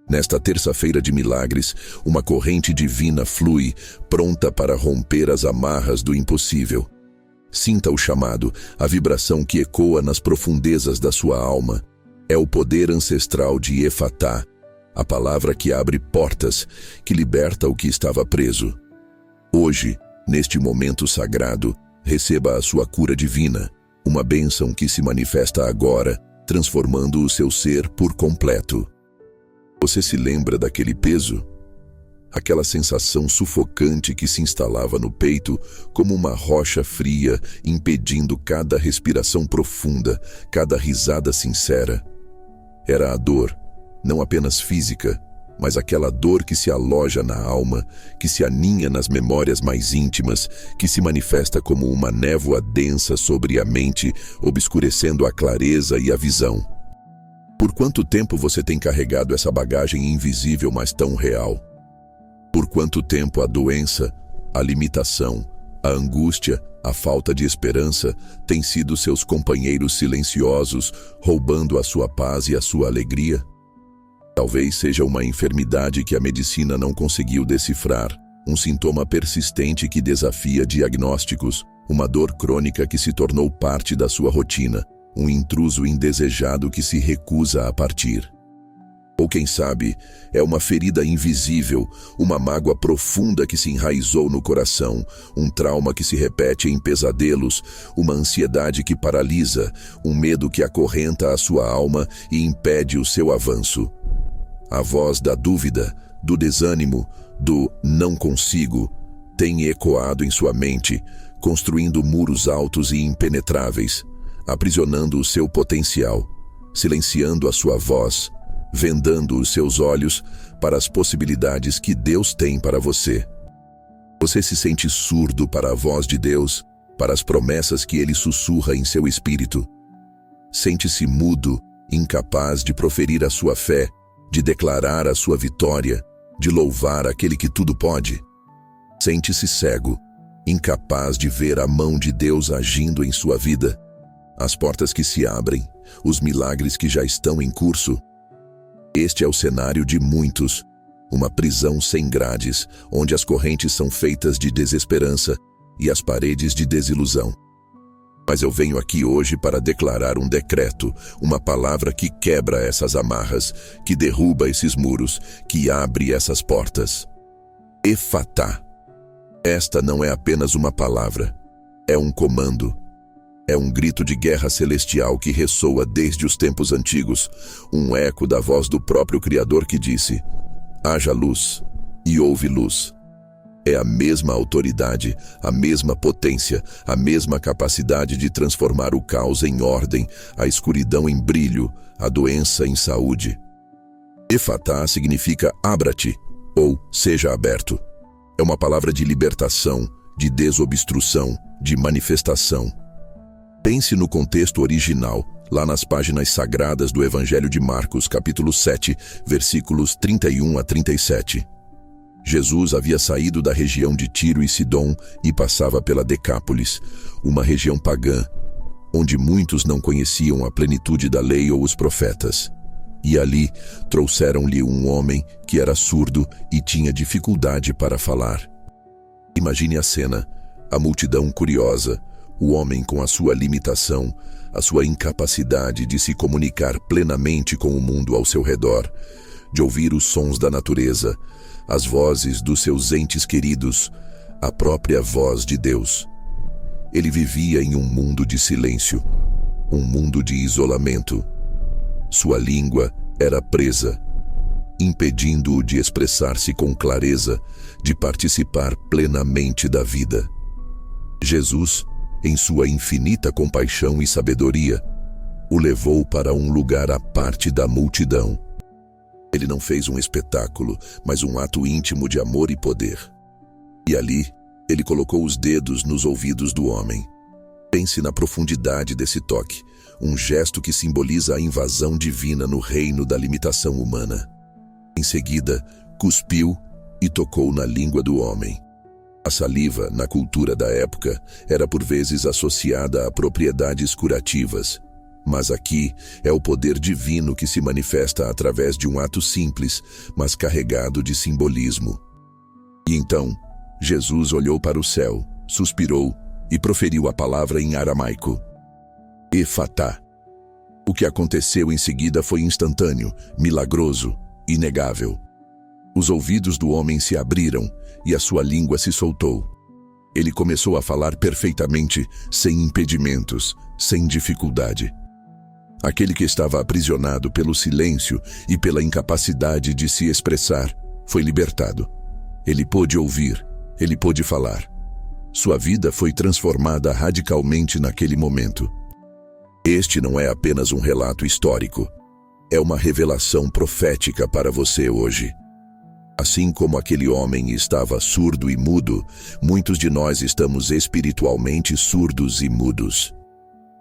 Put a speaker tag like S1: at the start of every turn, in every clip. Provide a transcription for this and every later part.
S1: Nesta terça-feira de milagres, uma corrente divina flui, pronta para romper as amarras do impossível. Sinta o chamado, a vibração que ecoa nas profundezas da sua alma. É o poder ancestral de Efatá, a palavra que abre portas, que liberta o que estava preso. Hoje, neste momento sagrado, receba a sua cura divina, uma bênção que se manifesta agora, transformando o seu ser por completo. Você se lembra daquele peso? Aquela sensação sufocante que se instalava no peito como uma rocha fria, impedindo cada respiração profunda, cada risada sincera. Era a dor, não apenas física, mas aquela dor que se aloja na alma, que se aninha nas memórias mais íntimas, que se manifesta como uma névoa densa sobre a mente, obscurecendo a clareza e a visão. Por quanto tempo você tem carregado essa bagagem invisível, mas tão real? Por quanto tempo a doença, a limitação, a angústia, a falta de esperança têm sido seus companheiros silenciosos, roubando a sua paz e a sua alegria? Talvez seja uma enfermidade que a medicina não conseguiu decifrar, um sintoma persistente que desafia diagnósticos, uma dor crônica que se tornou parte da sua rotina, um intruso indesejado que se recusa a partir. Ou quem sabe, é uma ferida invisível, uma mágoa profunda que se enraizou no coração, um trauma que se repete em pesadelos, uma ansiedade que paralisa, um medo que acorrenta a sua alma e impede o seu avanço. A voz da dúvida, do desânimo, do não consigo, tem ecoado em sua mente, construindo muros altos e impenetráveis, aprisionando o seu potencial, silenciando a sua voz, vendando os seus olhos para as possibilidades que Deus tem para você. Você se sente surdo para a voz de Deus, para as promessas que Ele sussurra em seu espírito. Sente-se mudo, incapaz de proferir a sua fé, de declarar a sua vitória, de louvar aquele que tudo pode. Sente-se cego, incapaz de ver a mão de Deus agindo em sua vida, as portas que se abrem, os milagres que já estão em curso. Este é o cenário de muitos, uma prisão sem grades, onde as correntes são feitas de desesperança e as paredes de desilusão. Mas eu venho aqui hoje para declarar um decreto, uma palavra que quebra essas amarras, que derruba esses muros, que abre essas portas. Efatá. Esta não é apenas uma palavra, é um comando. É um grito de guerra celestial que ressoa desde os tempos antigos, um eco da voz do próprio Criador que disse: haja luz, e houve luz. É a mesma autoridade, a mesma potência, a mesma capacidade de transformar o caos em ordem, a escuridão em brilho, a doença em saúde. Efatá significa abra-te, ou seja aberto. É uma palavra de libertação, de desobstrução, de manifestação. Pense no contexto original, lá nas páginas sagradas do Evangelho de Marcos, capítulo 7, versículos 31 a 37. Jesus havia saído da região de Tiro e Sidom e passava pela Decápolis, uma região pagã, onde muitos não conheciam a plenitude da lei ou os profetas. E ali trouxeram-lhe um homem que era surdo e tinha dificuldade para falar. Imagine a cena, a multidão curiosa, o homem com a sua limitação, a sua incapacidade de se comunicar plenamente com o mundo ao seu redor, de ouvir os sons da natureza, as vozes dos seus entes queridos, a própria voz de Deus. Ele vivia em um mundo de silêncio, um mundo de isolamento. Sua língua era presa, impedindo-o de expressar-se com clareza, de participar plenamente da vida. Jesus, em sua infinita compaixão e sabedoria, o levou para um lugar à parte da multidão. Ele não fez um espetáculo, mas um ato íntimo de amor e poder. E ali, ele colocou os dedos nos ouvidos do homem. Pense na profundidade desse toque, um gesto que simboliza a invasão divina no reino da limitação humana. Em seguida, cuspiu e tocou na língua do homem. A saliva, na cultura da época, era por vezes associada a propriedades curativas, Mas aqui é o poder divino que se manifesta através de um ato simples, mas carregado de simbolismo. E então, Jesus olhou para o céu, suspirou e proferiu a palavra em aramaico: Efatá. O que aconteceu em seguida foi instantâneo, milagroso, inegável. Os ouvidos do homem se abriram e a sua língua se soltou. Ele começou a falar perfeitamente, sem impedimentos, sem dificuldade. Aquele que estava aprisionado pelo silêncio e pela incapacidade de se expressar foi libertado. Ele pôde ouvir, ele pôde falar. Sua vida foi transformada radicalmente naquele momento. Este não é apenas um relato histórico, é uma revelação profética para você hoje. Assim como aquele homem estava surdo e mudo, muitos de nós estamos espiritualmente surdos e mudos.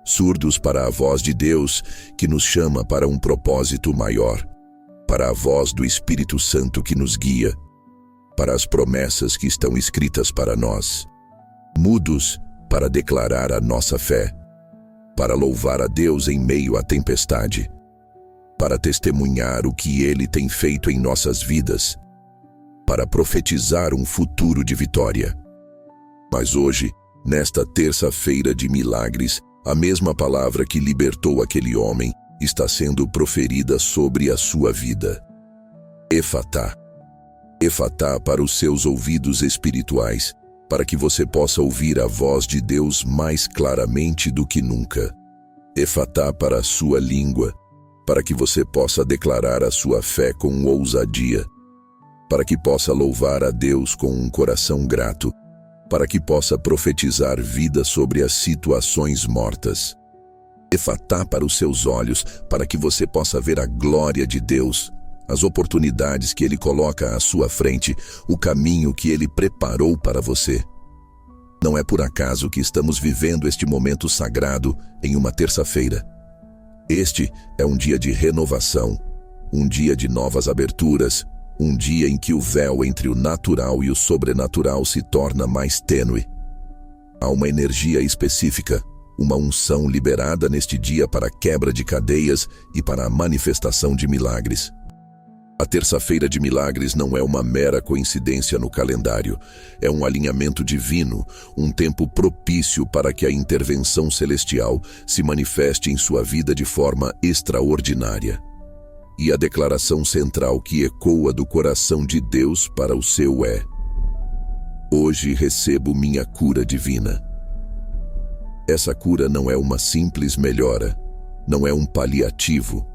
S1: Surdos para a voz de Deus, que nos chama para um propósito maior, para a voz do Espírito Santo que nos guia, para as promessas que estão escritas para nós. Mudos para declarar a nossa fé, para louvar a Deus em meio à tempestade, para testemunhar o que Ele tem feito em nossas vidas, para profetizar um futuro de vitória. Mas hoje, nesta terça-feira de milagres, a mesma palavra que libertou aquele homem está sendo proferida sobre a sua vida. Efatá. Efatá para os seus ouvidos espirituais, para que você possa ouvir a voz de Deus mais claramente do que nunca. Efatá para a sua língua, para que você possa declarar a sua fé com ousadia, para que possa louvar a Deus com um coração grato, para que possa profetizar vida sobre as situações mortas. Efatá para os seus olhos, para que você possa ver a glória de Deus, as oportunidades que Ele coloca à sua frente, o caminho que Ele preparou para você. Não é por acaso que estamos vivendo este momento sagrado em uma terça-feira. Este é um dia de renovação, um dia de novas aberturas, um dia em que o véu entre o natural e o sobrenatural se torna mais tênue. Há uma energia específica, uma unção liberada neste dia para a quebra de cadeias e para a manifestação de milagres. A terça-feira de milagres não é uma mera coincidência no calendário, é um alinhamento divino, um tempo propício para que a intervenção celestial se manifeste em sua vida de forma extraordinária. E a declaração central que ecoa do coração de Deus para o seu é: hoje recebo minha cura divina. Essa cura não é uma simples melhora, não é um paliativo,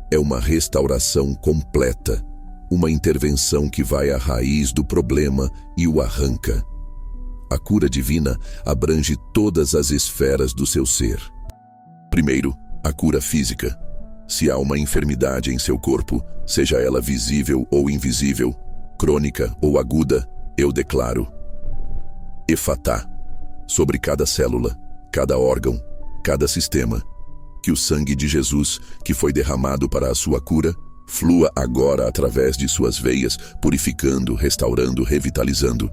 S1: é uma restauração completa, uma intervenção que vai à raiz do problema e o arranca. A cura divina abrange todas as esferas do seu ser. Primeiro, a cura física. Se há uma enfermidade em seu corpo, seja ela visível ou invisível, crônica ou aguda, eu declaro: Efatá, sobre cada célula, cada órgão, cada sistema, que o sangue de Jesus, que foi derramado para a sua cura, flua agora através de suas veias, purificando, restaurando, revitalizando.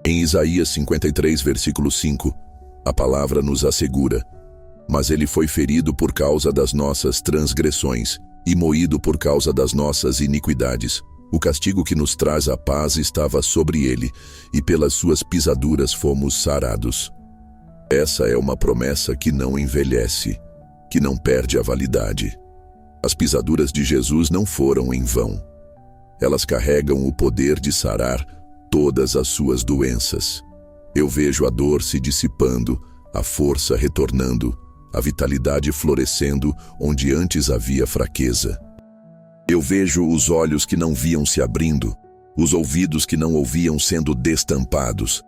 S1: Em Isaías 53, versículo 5, a palavra nos assegura: mas ele foi ferido por causa das nossas transgressões e moído por causa das nossas iniquidades. O castigo que nos traz a paz estava sobre ele, e pelas suas pisaduras fomos sarados. Essa é uma promessa que não envelhece, que não perde a validade. As pisaduras de Jesus não foram em vão. Elas carregam o poder de sarar todas as suas doenças. Eu vejo a dor se dissipando, a força retornando, a vitalidade florescendo onde antes havia fraqueza. Eu vejo os olhos que não viam se abrindo, os ouvidos que não ouviam sendo destampados,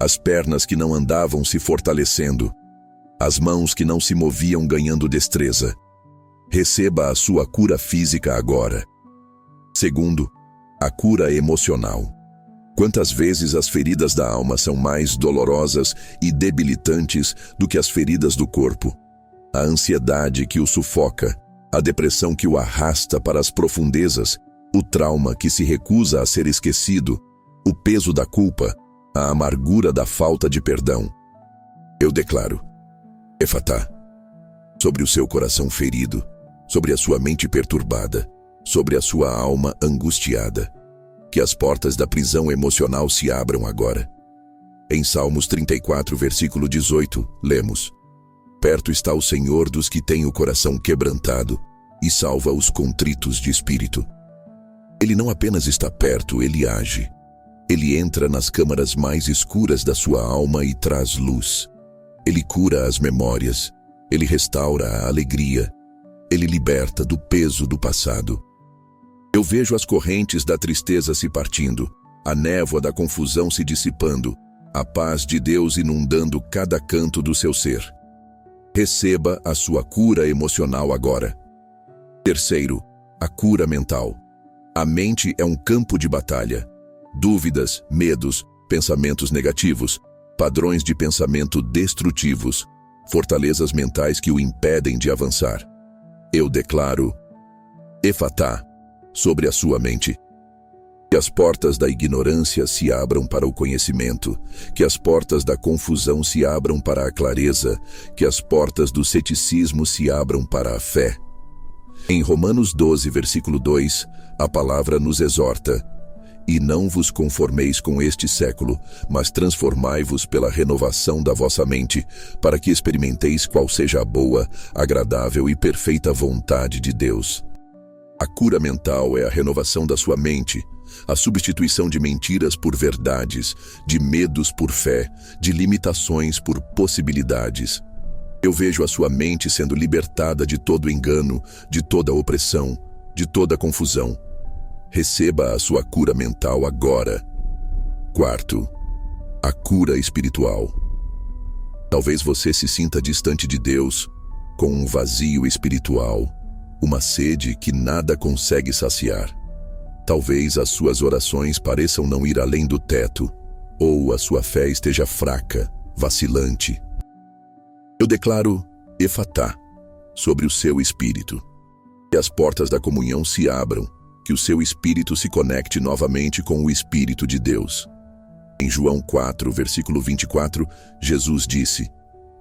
S1: as pernas que não andavam se fortalecendo, as mãos que não se moviam ganhando destreza. Receba a sua cura física agora. Segundo, a cura emocional. Quantas vezes as feridas da alma são mais dolorosas e debilitantes do que as feridas do corpo? A ansiedade que o sufoca, a depressão que o arrasta para as profundezas, o trauma que se recusa a ser esquecido, o peso da culpa, a amargura da falta de perdão. Eu declaro: Efatá. sobre o seu coração ferido, sobre a sua mente perturbada, sobre a sua alma angustiada. Que as portas da prisão emocional se abram agora. Em Salmos 34, versículo 18, lemos: Perto está o Senhor dos que têm o coração quebrantado e salva os contritos de espírito. Ele não apenas está perto, ele age. Ele entra nas câmaras mais escuras da sua alma e traz luz. Ele cura as memórias. Ele restaura a alegria. Ele liberta do peso do passado. Eu vejo as correntes da tristeza se partindo, a névoa da confusão se dissipando, a paz de Deus inundando cada canto do seu ser. Receba a sua cura emocional agora. Terceiro, a cura mental. A mente é um campo de batalha. Dúvidas, medos, pensamentos negativos, padrões de pensamento destrutivos, fortalezas mentais que o impedem de avançar. Eu declaro Efatá sobre a sua mente. Que as portas da ignorância se abram para o conhecimento, que as portas da confusão se abram para a clareza, que as portas do ceticismo se abram para a fé. Em Romanos 12, versículo 2, a palavra nos exorta: E não vos conformeis com este século, mas transformai-vos pela renovação da vossa mente, para que experimenteis qual seja a boa, agradável e perfeita vontade de Deus. A cura mental é a renovação da sua mente, a substituição de mentiras por verdades, de medos por fé, de limitações por possibilidades. Eu vejo a sua mente sendo libertada de todo engano, de toda opressão, de toda confusão. Receba a sua cura mental agora. Quarto, a cura espiritual. Talvez você se sinta distante de Deus, com um vazio espiritual, uma sede que nada consegue saciar. Talvez as suas orações pareçam não ir além do teto, ou a sua fé esteja fraca, vacilante. Eu declaro Efatá sobre o seu espírito. Que as portas da comunhão se abram, que o seu espírito se conecte novamente com o Espírito de Deus. Em João 4, versículo 24, Jesus disse: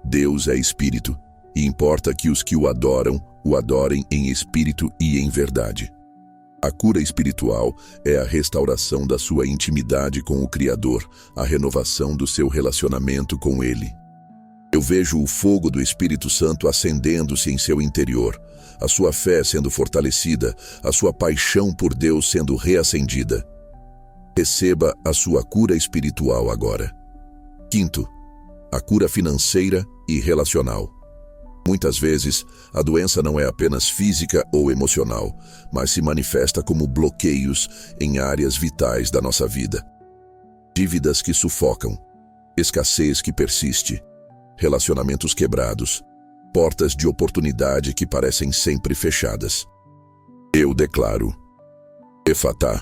S1: Deus é espírito, e importa que os que o adorem em espírito e em verdade. A cura espiritual é a restauração da sua intimidade com o Criador, a renovação do seu relacionamento com Ele. Eu vejo o fogo do Espírito Santo acendendo-se em seu interior, a sua fé sendo fortalecida, a sua paixão por Deus sendo reacendida. Receba a sua cura espiritual agora. Quinto, a cura financeira e relacional. Muitas vezes, a doença não é apenas física ou emocional, mas se manifesta como bloqueios em áreas vitais da nossa vida. Dívidas que sufocam, escassez que persiste, relacionamentos quebrados, portas de oportunidade que parecem sempre fechadas. Eu declaro Efatá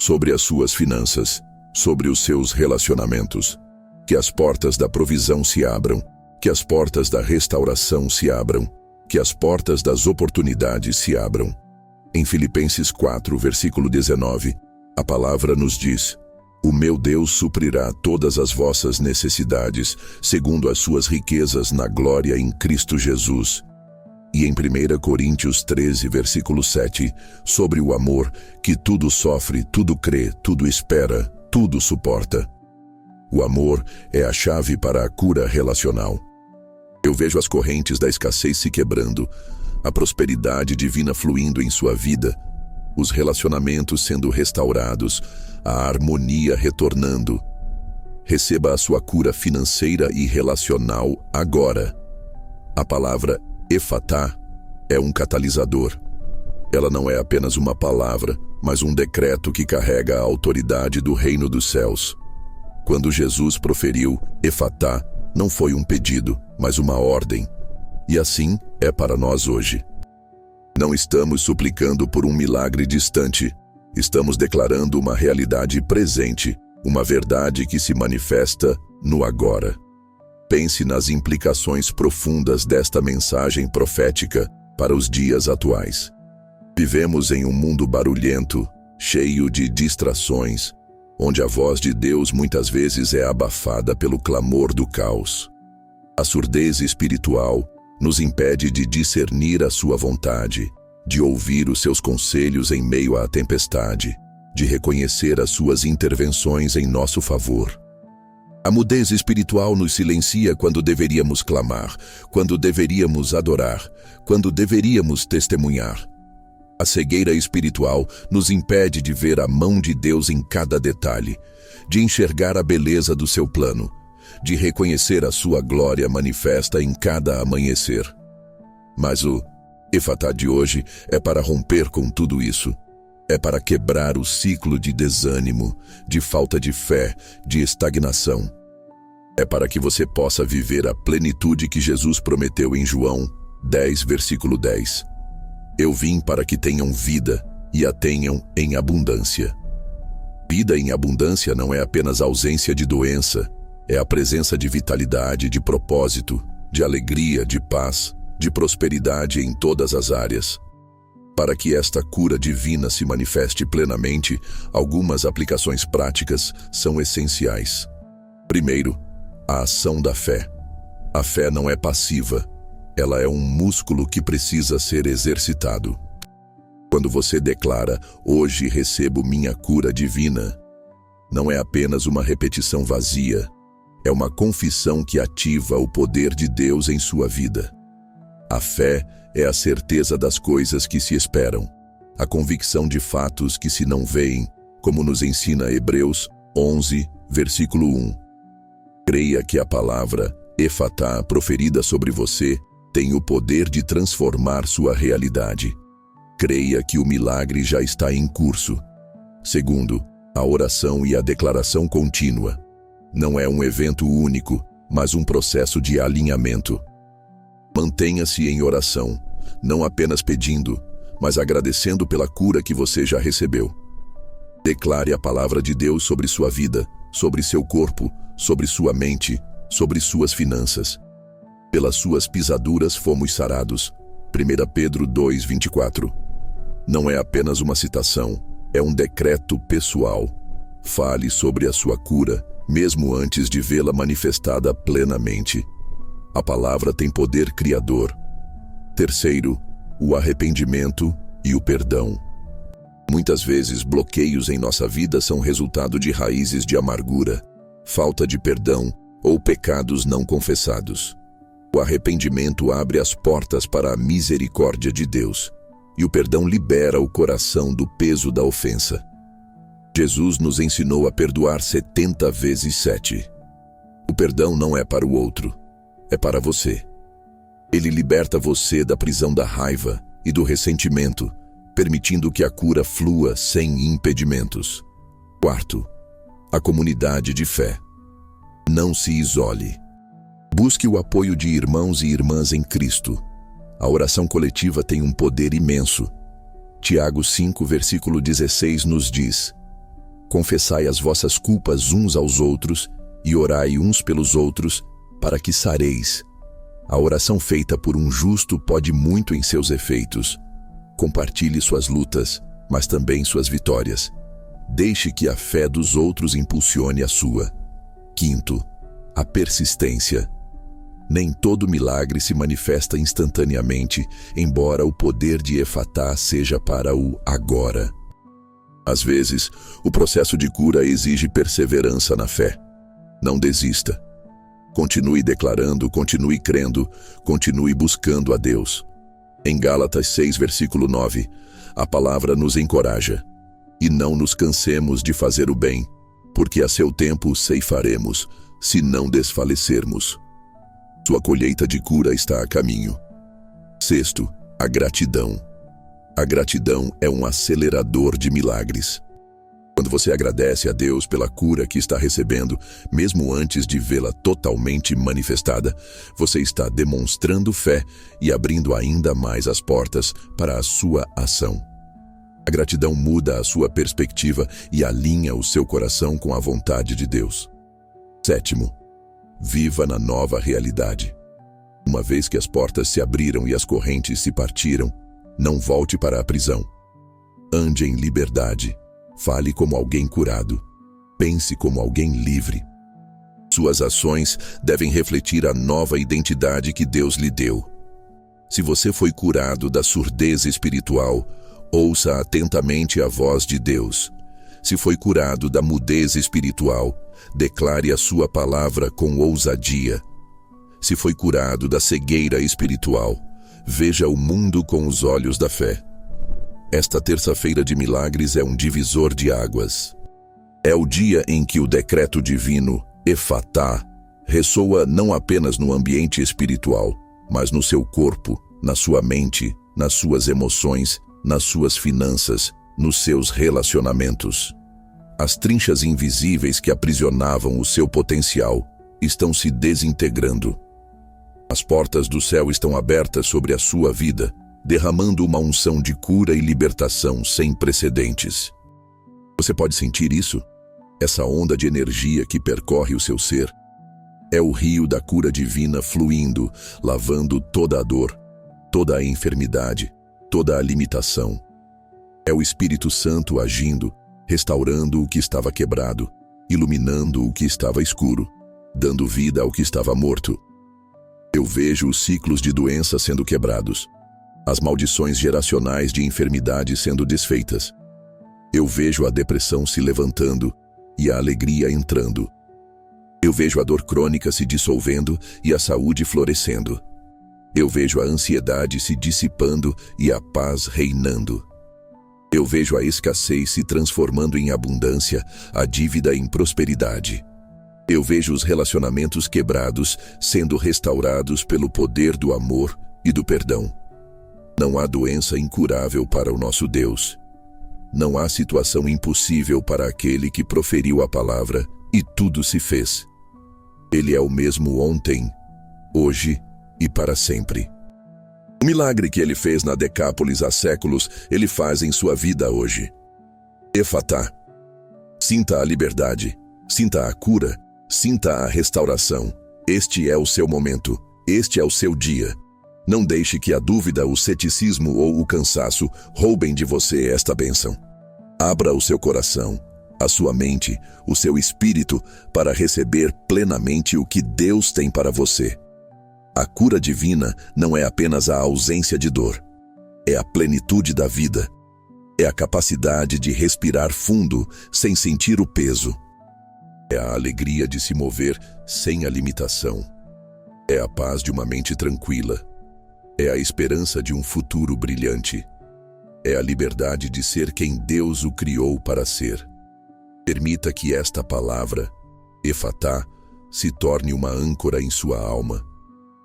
S1: sobre as suas finanças, sobre os seus relacionamentos. Que as portas da provisão se abram, que as portas da restauração se abram, que as portas das oportunidades se abram. Em Filipenses 4, versículo 19, a palavra nos diz: O meu Deus suprirá todas as vossas necessidades, segundo as suas riquezas na glória em Cristo Jesus. E em 1 Coríntios 13, versículo 7, sobre o amor, que tudo sofre, tudo crê, tudo espera, tudo suporta. O amor é a chave para a cura relacional. Eu vejo as correntes da escassez se quebrando, a prosperidade divina fluindo em sua vida, os relacionamentos sendo restaurados, a harmonia retornando. Receba a sua cura financeira e relacional agora. A palavra Efatá é um catalisador. Ela não é apenas uma palavra, mas um decreto que carrega a autoridade do reino dos céus. Quando Jesus proferiu Efatá, não foi um pedido, mas uma ordem. E assim é para nós hoje. Não estamos suplicando por um milagre distante. Estamos declarando uma realidade presente, uma verdade que se manifesta no agora. Pense nas implicações profundas desta mensagem profética para os dias atuais. Vivemos em um mundo barulhento, cheio de distrações, onde a voz de Deus muitas vezes é abafada pelo clamor do caos. A surdez espiritual Nos impede de discernir a sua vontade, de ouvir os seus conselhos em meio à tempestade, de reconhecer as suas intervenções em nosso favor. A mudez espiritual nos silencia quando deveríamos clamar, quando deveríamos adorar, quando deveríamos testemunhar. A cegueira espiritual nos impede de ver a mão de Deus em cada detalhe, de enxergar a beleza do seu plano, de reconhecer a sua glória manifesta em cada amanhecer. Mas o Efatá de hoje é para romper com tudo isso. É para quebrar o ciclo de desânimo, de falta de fé, de estagnação. É para que você possa viver a plenitude que Jesus prometeu em João 10, versículo 10. Eu vim para que tenham vida e a tenham em abundância. Vida em abundância não é apenas ausência de doença, é a presença de vitalidade, de propósito, de alegria, de paz, de prosperidade em todas as áreas. Para que esta cura divina se manifeste plenamente, algumas aplicações práticas são essenciais. Primeiro, a ação da fé. A fé não é passiva, ela é um músculo que precisa ser exercitado. Quando você declara, hoje recebo minha cura divina, não é apenas uma repetição vazia, é uma confissão que ativa o poder de Deus em sua vida. A fé é a certeza das coisas que se esperam, a convicção de fatos que se não veem, como nos ensina Hebreus 11, versículo 1. Creia que a palavra Efatá proferida sobre você tem o poder de transformar sua realidade. Creia que o milagre já está em curso. Segundo, a oração e a declaração contínua. Não é um evento único, mas um processo de alinhamento. Mantenha-se em oração, não apenas pedindo, mas agradecendo pela cura que você já recebeu. Declare a palavra de Deus sobre sua vida, sobre seu corpo, sobre sua mente, sobre suas finanças. Pelas suas pisaduras fomos sarados. 1 Pedro 2, 24. Não é apenas uma citação, é um decreto pessoal. Fale sobre a sua cura, mesmo antes de vê-la manifestada plenamente. A palavra tem poder criador. Terceiro, o arrependimento e o perdão. Muitas vezes, bloqueios em nossa vida são resultado de raízes de amargura, falta de perdão ou pecados não confessados. O arrependimento abre as portas para a misericórdia de Deus, e o perdão libera o coração do peso da ofensa. Jesus nos ensinou a perdoar 70 vezes 7. O perdão não é para o outro, é para você. Ele liberta você da prisão da raiva e do ressentimento, permitindo que a cura flua sem impedimentos. Quarto, a comunidade de fé. Não se isole. Busque o apoio de irmãos e irmãs em Cristo. A oração coletiva tem um poder imenso. Tiago 5, versículo 16 nos diz: confessai as vossas culpas uns aos outros e orai uns pelos outros, para que sareis. A oração feita por um justo pode muito em seus efeitos. Compartilhe suas lutas, mas também suas vitórias. Deixe que a fé dos outros impulsione a sua. Quinto, a persistência. Nem todo milagre se manifesta instantaneamente, embora o poder de Efatá seja para o agora. Às vezes, o processo de cura exige perseverança na fé. Não desista. Continue declarando, continue crendo, continue buscando a Deus. Em Gálatas 6, versículo 9, a palavra nos encoraja. E não nos cansemos de fazer o bem, porque a seu tempo ceifaremos, se não desfalecermos. Sua colheita de cura está a caminho. Sexto, a gratidão. A gratidão é um acelerador de milagres. Quando você agradece a Deus pela cura que está recebendo, mesmo antes de vê-la totalmente manifestada, você está demonstrando fé e abrindo ainda mais as portas para a sua ação. A gratidão muda a sua perspectiva e alinha o seu coração com a vontade de Deus. Sétimo, viva na nova realidade. Uma vez que as portas se abriram e as correntes se partiram, não volte para a prisão. Ande em liberdade. Fale como alguém curado. Pense como alguém livre. Suas ações devem refletir a nova identidade que Deus lhe deu. Se você foi curado da surdez espiritual, ouça atentamente a voz de Deus. Se foi curado da mudez espiritual, declare a sua palavra com ousadia. Se foi curado da cegueira espiritual, veja o mundo com os olhos da fé. Esta terça-feira de milagres é um divisor de águas. É o dia em que o decreto divino, Efatá, ressoa não apenas no ambiente espiritual, mas no seu corpo, na sua mente, nas suas emoções, nas suas finanças, nos seus relacionamentos. As trinchas invisíveis que aprisionavam o seu potencial estão se desintegrando. As portas do céu estão abertas sobre a sua vida, derramando uma unção de cura e libertação sem precedentes. Você pode sentir isso? Essa onda de energia que percorre o seu ser? É o rio da cura divina fluindo, lavando toda a dor, toda a enfermidade, toda a limitação. É o Espírito Santo agindo, restaurando o que estava quebrado, iluminando o que estava escuro, dando vida ao que estava morto. Eu vejo os ciclos de doença sendo quebrados, as maldições geracionais de enfermidade sendo desfeitas. Eu vejo a depressão se levantando e a alegria entrando. Eu vejo a dor crônica se dissolvendo e a saúde florescendo. Eu vejo a ansiedade se dissipando e a paz reinando. Eu vejo a escassez se transformando em abundância, a dívida em prosperidade. Eu vejo os relacionamentos quebrados sendo restaurados pelo poder do amor e do perdão. Não há doença incurável para o nosso Deus. Não há situação impossível para aquele que proferiu a palavra e tudo se fez. Ele é o mesmo ontem, hoje e para sempre. O milagre que ele fez na Decápolis há séculos, ele faz em sua vida hoje. Efatá. Sinta a liberdade, sinta a cura, sinta a restauração. Este é o seu momento, este é o seu dia. Não deixe que a dúvida, o ceticismo ou o cansaço roubem de você esta bênção. Abra o seu coração, a sua mente, o seu espírito para receber plenamente o que Deus tem para você. A cura divina não é apenas a ausência de dor, é a plenitude da vida. É a capacidade de respirar fundo sem sentir o peso. É a alegria de se mover sem a limitação. É a paz de uma mente tranquila. É a esperança de um futuro brilhante. É a liberdade de ser quem Deus o criou para ser. Permita que esta palavra, Efatá, se torne uma âncora em sua alma.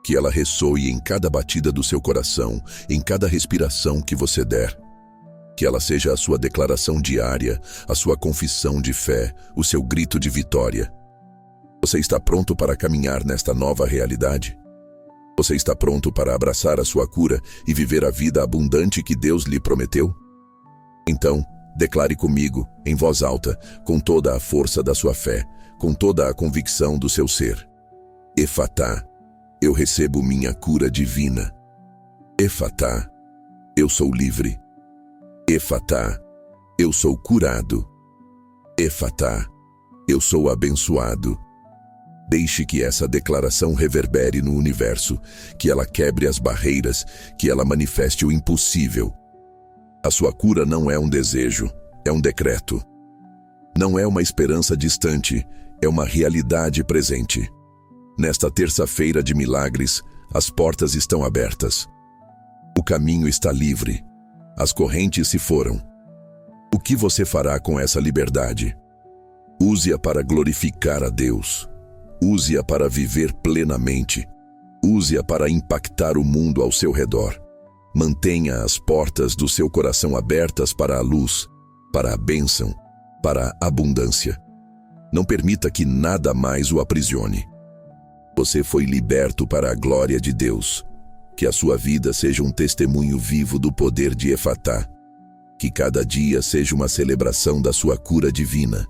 S1: Que ela ressoe em cada batida do seu coração, em cada respiração que você der. Que ela seja a sua declaração diária, a sua confissão de fé, o seu grito de vitória. Você está pronto para caminhar nesta nova realidade? Você está pronto para abraçar a sua cura e viver a vida abundante que Deus lhe prometeu? Então, declare comigo, em voz alta, com toda a força da sua fé, com toda a convicção do seu ser. Efatá, eu recebo minha cura divina. Efatá, eu sou livre. Efatá, eu sou curado. Efatá, eu sou abençoado. Deixe que essa declaração reverbere no universo, que ela quebre as barreiras, que ela manifeste o impossível. A sua cura não é um desejo, é um decreto. Não é uma esperança distante, é uma realidade presente. Nesta terça-feira de milagres, as portas estão abertas. O caminho está livre. As correntes se foram. O que você fará com essa liberdade? Use-a para glorificar a Deus. Use-a para viver plenamente. Use-a para impactar o mundo ao seu redor. Mantenha as portas do seu coração abertas para a luz, para a bênção, para a abundância. Não permita que nada mais o aprisione. Você foi liberto para a glória de Deus. Que a sua vida seja um testemunho vivo do poder de Efatá. Que cada dia seja uma celebração da sua cura divina.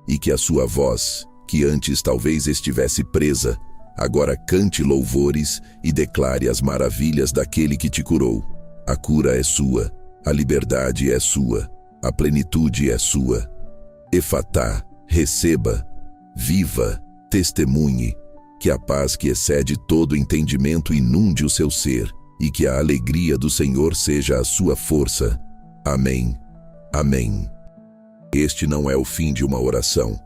S1: E que a sua voz, que antes talvez estivesse presa, agora cante louvores e declare as maravilhas daquele que te curou. A cura é sua, a liberdade é sua, a plenitude é sua. Efatá, receba, viva, testemunhe. Que a paz que excede todo entendimento inunde o seu ser e que a alegria do Senhor seja a sua força. Amém. Amém. Este não é o fim de uma oração,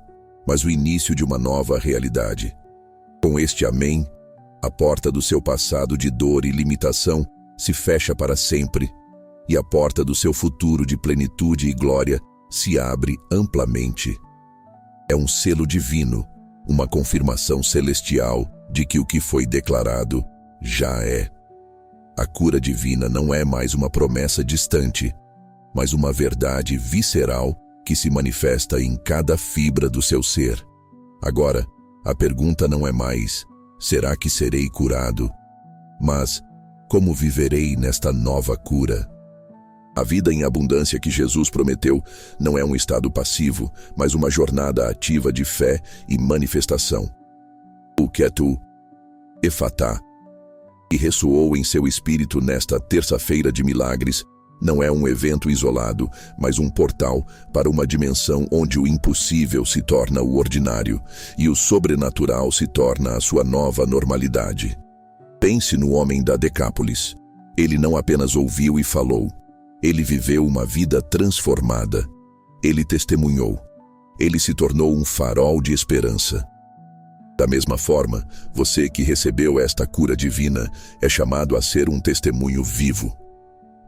S1: mas o início de uma nova realidade. Com este amém, a porta do seu passado de dor e limitação se fecha para sempre, e a porta do seu futuro de plenitude e glória se abre amplamente. É um selo divino, uma confirmação celestial de que o que foi declarado já é. A cura divina não é mais uma promessa distante, mas uma verdade visceral que se manifesta em cada fibra do seu ser. Agora, a pergunta não é mais: será que serei curado? Mas, como viverei nesta nova cura? A vida em abundância que Jesus prometeu não é um estado passivo, mas uma jornada ativa de fé e manifestação. O que é tu, Efatá, que ressoou em seu espírito nesta terça-feira de milagres, não é um evento isolado, mas um portal para uma dimensão onde o impossível se torna o ordinário e o sobrenatural se torna a sua nova normalidade. Pense no homem da Decápolis. Ele não apenas ouviu e falou, ele viveu uma vida transformada. Ele testemunhou. Ele se tornou um farol de esperança. Da mesma forma, você que recebeu esta cura divina é chamado a ser um testemunho vivo.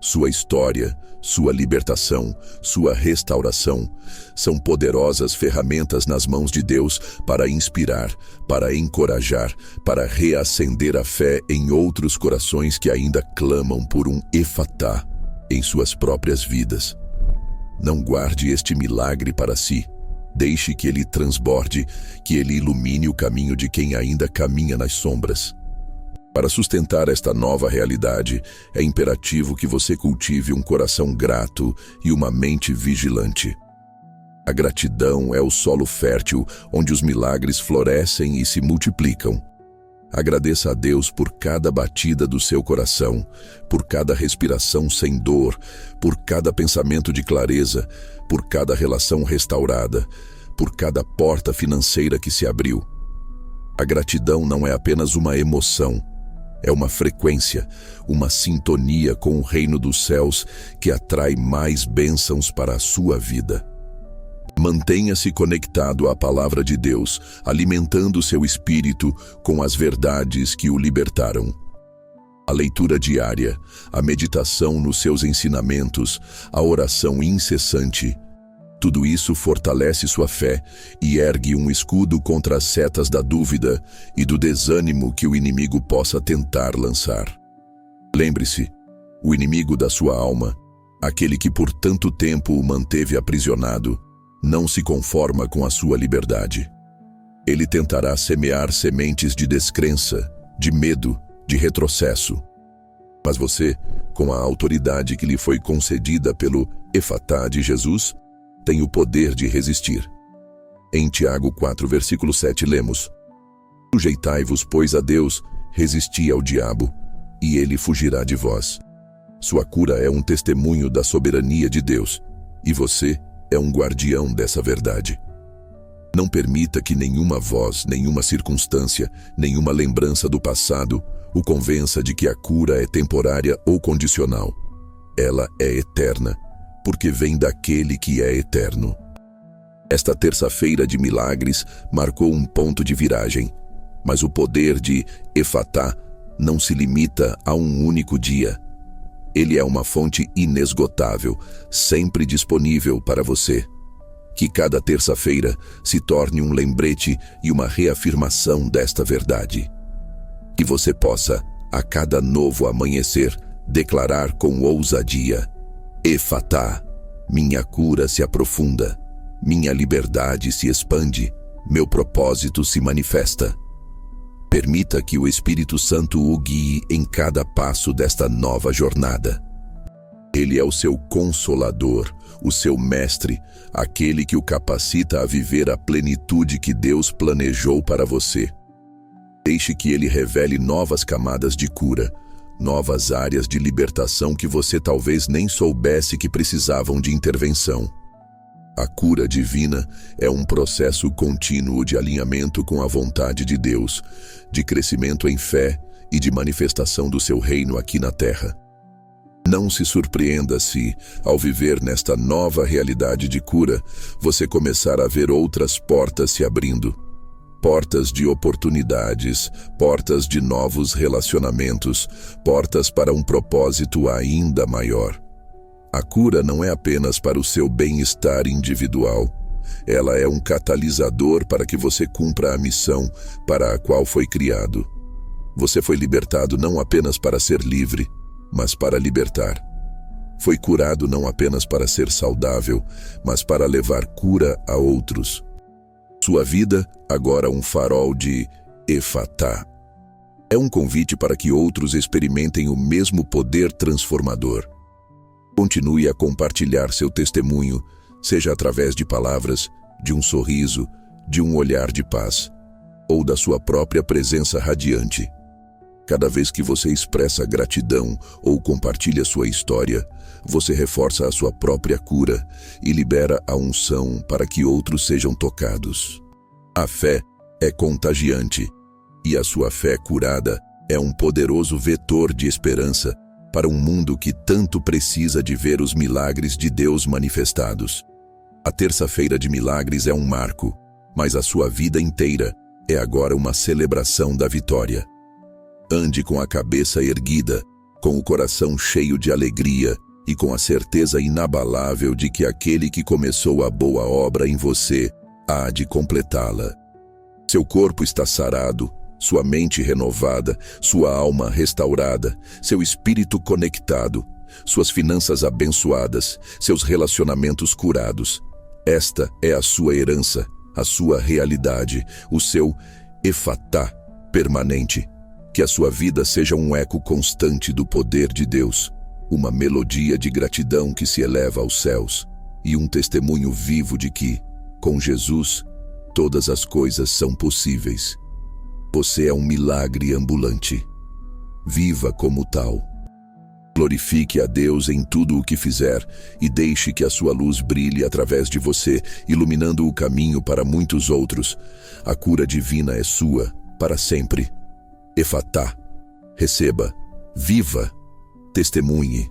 S1: Sua história, sua libertação, sua restauração são poderosas ferramentas nas mãos de Deus para inspirar, para encorajar, para reacender a fé em outros corações que ainda clamam por um Efatá em suas próprias vidas. Não guarde este milagre para si. Deixe que ele transborde, que ele ilumine o caminho de quem ainda caminha nas sombras. Para sustentar esta nova realidade, é imperativo que você cultive um coração grato e uma mente vigilante. A gratidão é o solo fértil onde os milagres florescem e se multiplicam. Agradeça a Deus por cada batida do seu coração, por cada respiração sem dor, por cada pensamento de clareza, por cada relação restaurada, por cada porta financeira que se abriu. A gratidão não é apenas uma emoção, é uma frequência, uma sintonia com o reino dos céus que atrai mais bênçãos para a sua vida. Mantenha-se conectado à palavra de Deus, alimentando seu espírito com as verdades que o libertaram. A leitura diária, a meditação nos seus ensinamentos, a oração incessante, tudo isso fortalece sua fé e ergue um escudo contra as setas da dúvida e do desânimo que o inimigo possa tentar lançar. Lembre-se, o inimigo da sua alma, aquele que por tanto tempo o manteve aprisionado, não se conforma com a sua liberdade. Ele tentará semear sementes de descrença, de medo, de retrocesso. Mas você, com a autoridade que lhe foi concedida pelo Efatá de Jesus, tem o poder de resistir. Em Tiago 4, versículo 7 lemos: Sujeitai-vos, pois, a Deus, resisti ao diabo, e ele fugirá de vós. Sua cura é um testemunho da soberania de Deus, e você é um guardião dessa verdade. Não permita que nenhuma voz, nenhuma circunstância, nenhuma lembrança do passado o convença de que a cura é temporária ou condicional. Ela é eterna, porque vem daquele que é eterno. Esta terça-feira de milagres marcou um ponto de viragem, mas o poder de Efatá não se limita a um único dia. Ele é uma fonte inesgotável, sempre disponível para você. Que cada terça-feira se torne um lembrete e uma reafirmação desta verdade. Que você possa, a cada novo amanhecer, declarar com ousadia: Efatá, minha cura se aprofunda, minha liberdade se expande, meu propósito se manifesta. Permita que o Espírito Santo o guie em cada passo desta nova jornada. Ele é o seu consolador, o seu mestre, aquele que o capacita a viver a plenitude que Deus planejou para você. Deixe que ele revele novas camadas de cura, novas áreas de libertação que você talvez nem soubesse que precisavam de intervenção. A cura divina é um processo contínuo de alinhamento com a vontade de Deus, de crescimento em fé e de manifestação do seu reino aqui na terra. Não se surpreenda se, ao viver nesta nova realidade de cura, você começar a ver outras portas se abrindo. Portas de oportunidades, portas de novos relacionamentos, portas para um propósito ainda maior. A cura não é apenas para o seu bem-estar individual. Ela é um catalisador para que você cumpra a missão para a qual foi criado. Você foi libertado não apenas para ser livre, mas para libertar. Foi curado não apenas para ser saudável, mas para levar cura a outros. Sua vida, agora um farol de Efatá. É um convite para que outros experimentem o mesmo poder transformador. Continue a compartilhar seu testemunho, seja através de palavras, de um sorriso, de um olhar de paz, ou da sua própria presença radiante. Cada vez que você expressa gratidão ou compartilha sua história, você reforça a sua própria cura e libera a unção para que outros sejam tocados. A fé é contagiante, e a sua fé curada é um poderoso vetor de esperança para um mundo que tanto precisa de ver os milagres de Deus manifestados. A terça-feira de milagres é um marco, mas a sua vida inteira é agora uma celebração da vitória. Ande com a cabeça erguida, com o coração cheio de alegria e com a certeza inabalável de que aquele que começou a boa obra em você há de completá-la. Seu corpo está sarado, sua mente renovada, sua alma restaurada, seu espírito conectado, suas finanças abençoadas, seus relacionamentos curados. Esta é a sua herança, a sua realidade, o seu Efatá permanente. Que a sua vida seja um eco constante do poder de Deus, uma melodia de gratidão que se eleva aos céus e um testemunho vivo de que, com Jesus, todas as coisas são possíveis. Você é um milagre ambulante. Viva como tal. Glorifique a Deus em tudo o que fizer e deixe que a sua luz brilhe através de você, iluminando o caminho para muitos outros. A cura divina é sua, para sempre. Efatá. Receba. Viva. Testemunhe.